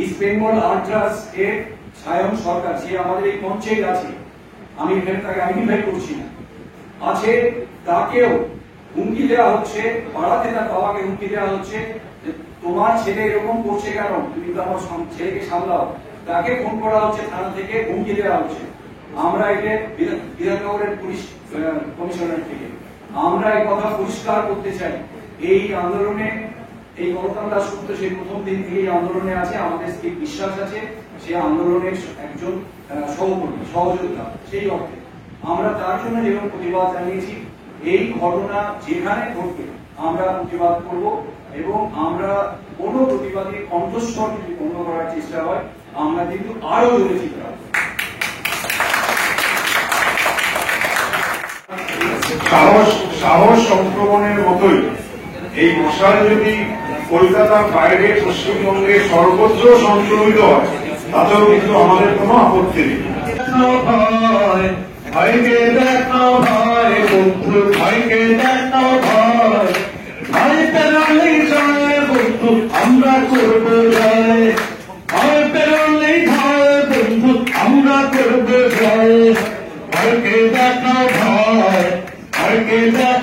ইস্ট বেঙ্গল আল্ট্রাস এর সায়ন সরকার, সে আমাদের এই মঞ্চেই আছে, আমি এখানে তাকে আইডেন্টিফাই করছি না, আছে, তাকেও হুমকি দেওয়া হচ্ছে, পাড়াতে তার বাবাকে হুমকি দেওয়া হচ্ছে তোমার ছেলে এরকম করছে কেন, তুমি তো আমার ছেলেকে সামলাও। তাকে ফোন করা হচ্ছে, থানা থেকে হুমকি দেওয়া হচ্ছে। আমরা এটা বিধাননগরের পুলিশ কমিশনার থেকে আমরা এই কথা পরিষ্কার করতে চাই, এই আন্দোলনে এই গণতন্ত্র দাশগুপ্ত সেই প্রথম দিন থেকে এই আন্দোলনে আছে, আমাদের বিশ্বাস আছে সে আন্দোলনের একজন সহকর্মী, সহযোদ্ধা। সেই অর্থে আমরা তার জন্য যেরকম প্রতিবাদ জানিয়েছি, এই ঘটনা যেখানে ঘটবে আমরা প্রতিবাদ করব এবং আমরা কোন প্রতিবাদী কণ্ঠস্বর যদি বন্ধ করার চেষ্টা হয় আমরা কিন্তু আরো জোরে চিৎকার। সাহস সংক্রমণের মতোই এই মশাল যদি কলকাতার বাইরে পশ্চিমবঙ্গে সর্বত্র সংক্রমিত হয় তাতেও কিন্তু আমাদের কোনো আপত্তি নেই। ভাইকে দেখা ভাই, বন্ধু ভাইকে দেখা ভাই, ভাই পেরোলেই যায় বন্ধু আমরা করবো জয়, ভাই পেরোলেই যায় বন্ধু আমরা করবো জয়, ভাইকে দেখা ভাই, ভাইকে দেখা